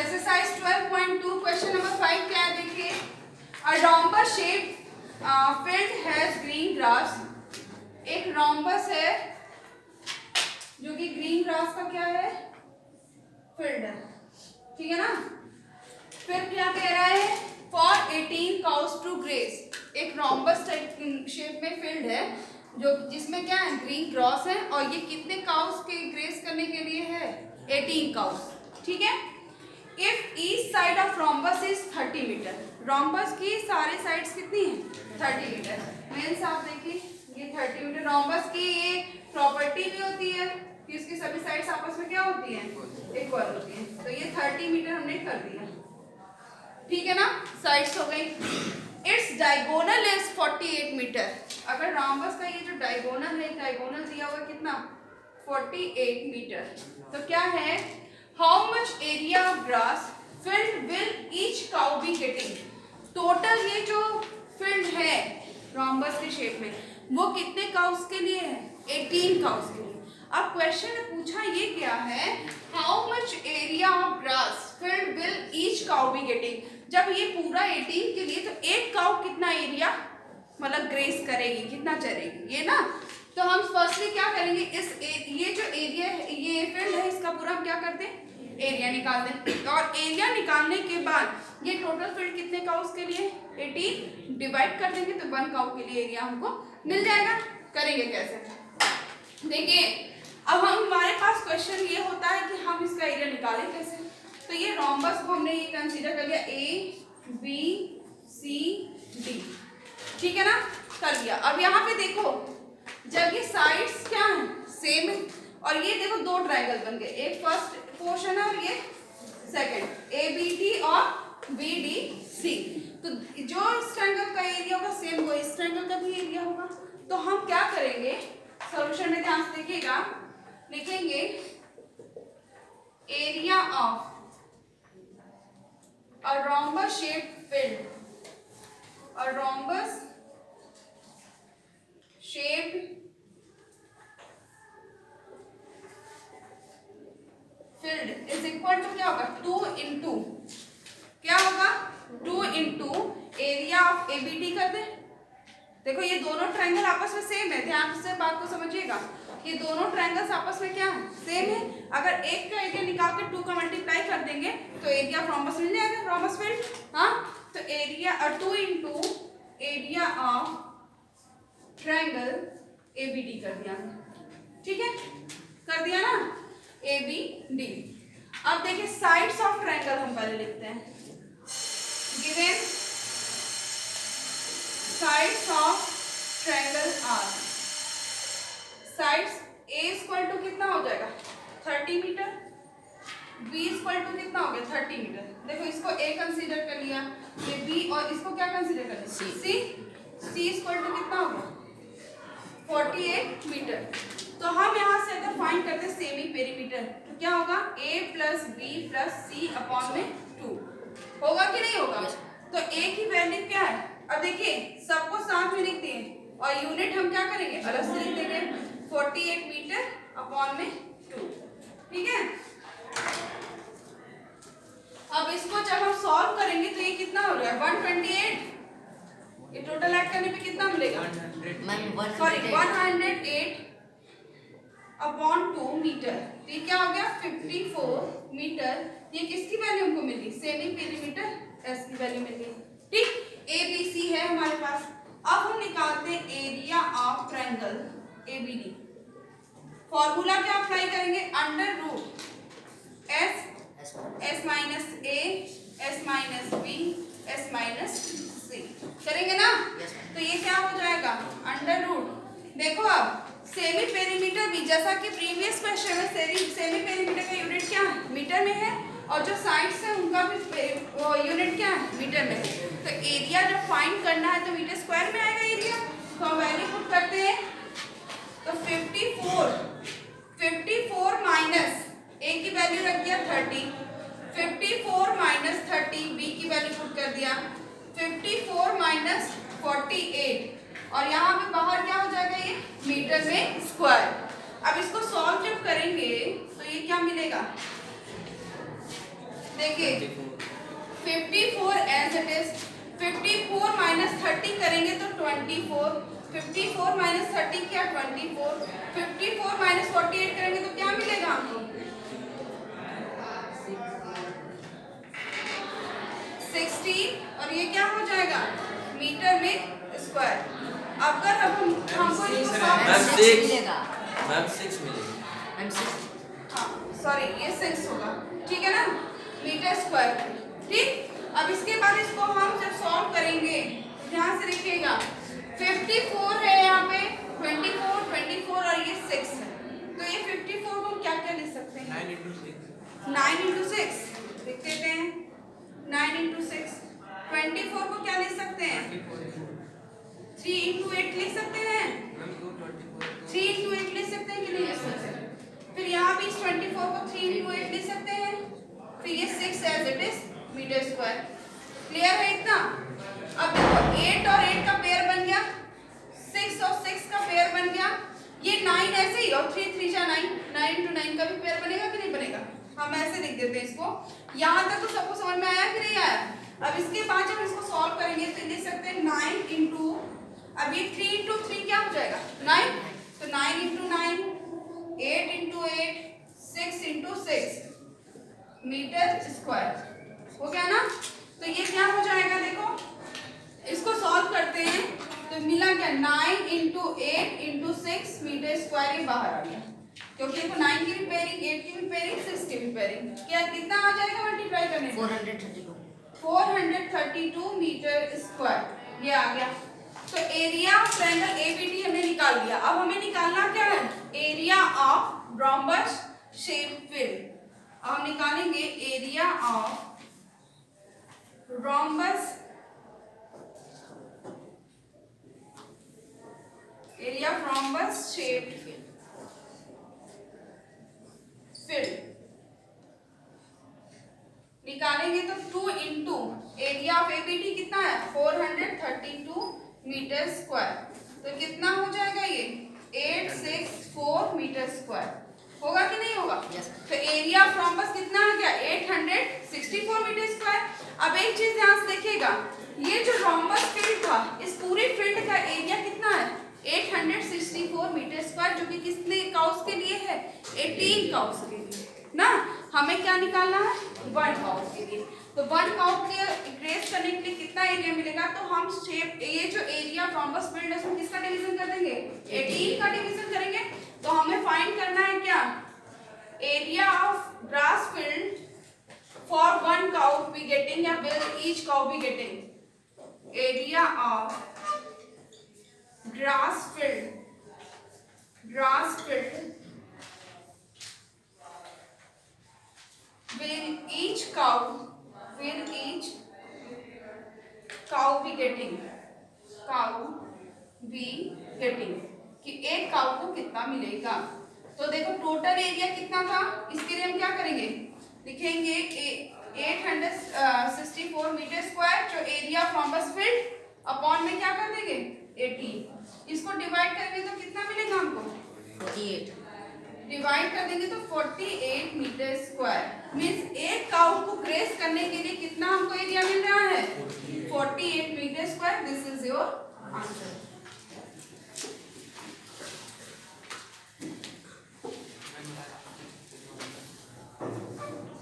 Exercise 12.2 question number 5 क्या है देखिए। A rhombus shape field has green grass. एक रोम्बस है जो कि ग्रीन ग्रास का क्या है, फील्ड है, ठीक है ना। फिर क्या कह रहा है, फॉर 18 काउस टू ग्रेस। एक रोम्बस टाइप शेप में फील्ड है जो जिसमें क्या है, ग्रीन ग्रास है, और ये कितने काउस के ग्रेस करने के लिए है, 18 काउस, ठीक है। If each side of rhombus is 30 meter, rhombus की सारे साइड्स कितनी है, 30 मीटर। मीन्स आप देखिए ये 30 मीटर, रोम्बस की ये प्रॉपर्टी भी होती है कि इसकी सभी साइड्स आपस में क्या होती हैं, इक्वल होती हैं। तो ये 30 मीटर हमने कर दिया, ठीक है ना, साइड्स हो गई। Its diagonal is 48 meter. अगर रोम्बस का ये जो डायगोनल है, डायगोनल दिया हुआ कितना, 48 मीटर। तो क्या है, how much area of grass field will each cow be getting. Total ये जो फील्ड है रोम्बस के शेप में, वो कितने काउस के लिए है, 18 काउस के लिए। अब क्वेश्चन में पूछा ये क्या है, how much area of grass field will each cow be getting. जब ये पूरा 18 के लिए, तो एक काउ कितना एरिया मतलब ग्रेस करेगी, कितना चरेगी ये ना। तो हम फर्स्टली क्या करेंगे, ये जो एरिया है, ये फील्ड है, इसका पूरा हम क्या करते हैं, एरिया निकालते हैं। और एरिया निकालने के बाद ये टोटल फील्ड कितने काउस के लिए, 18 डिवाइड कर देंगे तो 1 काउ के लिए एरिया हमको मिल जाएगा। करेंगे कैसे, देखिए अब हमारे पास क्वेश्चन ये होता है कि हम इसका एरिया निकालें कैसे। तो ये रोम्बस को हमने ये कंसीडर कर लिया, ए बी सी डी, ठीक है ना, कर दिया। अब यहाँ पे देखो, जब ये साइड्स क्या है, सेम है, और ये देखो दो ट्रायंगल बन गए, एक फर्स्ट पोर्शन है और ये सेकंड, ए बी डी और बी डी सी। तो जो इस ट्रायंगल का एरिया होगा सेम वो इस ट्रायंगल का भी एरिया होगा। तो हम क्या करेंगे, सॉल्यूशन में ध्यान से देखिएगा, लिखेंगे area of a rhombus shaped field, a rhombus shaped field is equal to क्या होगा, 2 इंटू क्या होगा, 2 इंटू एरिया ऑफ एबीडी कर दे। देखो ये दोनों ट्रायंगल आपस में सेम है, ध्यान से बात को समझिएगा, ये दोनों ट्रायंगल्स आपस में क्या है, सेम है। अगर एक का एरिया निकाल के 2 का मल्टीप्लाई कर देंगे तो एरिया ऑफ रोम्बस मिल जाएगा, रोम्बस फील्ड। हाँ, तो area 2 into area of triangle ABD कर दिया, ठीक है, कर दिया ना, ए बी डी। अब देखिए साइड्स ऑफ ट्रायंगल हम पहले लिखते हैं, given sides of triangle are, sides A equal to कितना हो जाएगा, 30 मीटर, बी इक्वल टू कितना हो गया, 30 मीटर। देखो इसको ए कंसीडर कर लिया, ये बी, और इसको क्या कंसीडर कर लिया, सी। सी इक्वल टू कितना हो गया, 48 मीटर। तो हम यहाँ से अगर फाइंड करते हैं सेमी पेरीमीटर, तो क्या होगा, a plus B plus C upon में 2 होगा कि नहीं होगा। तो a की वैल्यू क्या है, अब देखिए सबको साथ में लिखते हैं और यूनिट हम क्या करेंगे, अलग से लिख देंगे, 48 मीटर अपॉन में 2, ठीक है। अब इसको जब हम सॉल्व करेंगे तो ये कितना हो रहा है, 128, ये टोटल ऐड करने पे कितना मिलेगा, सॉरी 108 अपॉन 2 मीटर। तो ये क्या हो गया, 54 मीटर। ये किसकी वैल्यू हमको मिली, सेमी पेरीमीटर एस की वैल्यू मिल गई, ठीक। ए बी सी है हमारे पास। अब हम निकालते हैं area of triangle ABD. Formula क्या अप्लाई करेंगे, under root S minus A S minus B S minus C करेंगे ना। तो ये क्या हो जाएगा, अंडर रूट, देखो अब सेमी पेरीमीटर भी, जैसा कि प्रीवियस क्वेश्चन में सेमी पेरीमीटर का यूनिट क्या है, मीटर में है, और जो साइड्स है उनका भी यूनिट क्या है, मीटर में है। तो एरिया जब फाइंड करना है तो मीटर स्क्वायर में आएगा एरिया। तो हम वैल्यू पुट करते हैं, तो 54 माइनस ए की वैल्यू रख दिया 30, 54 माइनस 30, बी की वैल्यू पुट कर दिया 54 माइनस 48, और यहाँ पे बाहर क्या हो जाएगा, ये मीटर में स्क्वायर। अब इसको सॉल्व जब करेंगे तो ये क्या मिलेगा, देखिए 54 एज इट इज, 54 माइनस 30 करेंगे तो 24, 54 माइनस 30 क्या 24, 54 माइनस 48 करेंगे तो क्या मिलेगा हमको 16, और ये क्या हो जाएगा मीटर में स्क्वायर। अगर अब हमको इसको सॉल्व मिलेगा, मैम 6 मिलेगा। हाँ सॉरी ये 6 होगा, ठीक है ना, मीटर स्क्वायर। ठीक, अब इसके बाद इसको हम जब सॉल्व करेंगे ध्यान से देखिएगा, 54 है यहाँ पे, 24, 24 और ये 6 है, तो ये 54 को क्या क्या लिख सकते हैं 9 into 6 लिख देते हैं, 9 into 6। 24 को क्या लिख सकते हैं 3 into 8 लिख सकते हैं, 3 into 8 लिख सकते हैं कि नहीं लिख सकते। फिर यहाँ भी इस 24 को 3 into 8 लिख सकते हैं, फिर ये 6 as it is meter square. Clear है इतना। अब देखो 8 और 8 का पेयर बन गया, 6 और 6 का पेयर बन गया, ये 9 ऐसे ही, और 3 3 जा 9, 9 into 9 का भी पेयर बनेगा कि नहीं बनेगा, हम ऐसे लिख देते हैं इसको। यहाँ तक तो सबको समझ में आया कि नहीं आया। अब इसके बाद जब इसको सॉल्व करेंगे तो लिख सकते हैं 9 into, अब ये 3 into 3 क्या हो जाएगा 9, तो 9 into 9, 8 into 8, 6 into 6 metre square हो गया ना। तो ये क्या हो जाएगा देखो, इसको सॉल्व करते हैं तो मिला क्या 9 into 8 into 6 मीटर स्क्वायर, ये बाहर आ गया क्योंकि देखो 9 की भी पेयरिंग, 8 की भी पेयरिंग, 6 की भी पेयरिंग, क्या कितना आ जाएगा मल्टीप्लाई करने से 432 मीटर स्क्वायर, ये आ गया। तो एरिया ऑफ ट्रायंगल एबीडी हमने निकाल दिया। अब हमें निकालना क्या है area of rhombus shape field. अब हम निकालेंगे area of rhombus, area of rhombus shape field निकालेंगे तो 2 into एरिया ऑफ एबीडी कितना है 432 मीटर स्क्वायर, तो कितना हो जाएगा ये 864 मीटर स्क्वायर, होगा कि नहीं होगा। तो एरिया ऑफ रोम्बस कितना आ गया 864 मीटर स्क्वायर। अब एक चीज ध्यान से देखिएगा, ये जो रोम्बस फील्ड था इस पूरी फील्ड का एरिया कितना है 864 मीटर स्क्वायर, जो कि कितने काउस के लिए है 18 काउस के लिए ना। हमें क्या निकालना है 1 काउस के लिए, तो 1 काउस के ट्रेस करने के लिए कितना एरिया मिलेगा, तो हम शेप ये जो एरिया ऑफ रोम्बस फील्ड है उसमें किसका डिवीजन कर देंगे 18 का डिवीजन करेंगे। तो हमें फाइंड करना है क्या area of grass field for 1 cow be getting, या will each cow be getting area of grass field will each cow be getting कि एक काउ को कितना मिलेगा। तो देखो टोटल एरिया कितना था, इसके लिए हम क्या करेंगे लिखेंगे 864 मीटर स्क्वायर जो area of rhombus field upon में क्या कर देंगे 18, इसको डिवाइड करेंगे तो कितना मिलेगा हमको 48, डिवाइड कर देंगे तो 48 मीटर स्क्वायर, मींस एक काउ को ग्रेस करने के लिए कितना हमको एरिया मिल रहा है 48 meter square. This is your answer.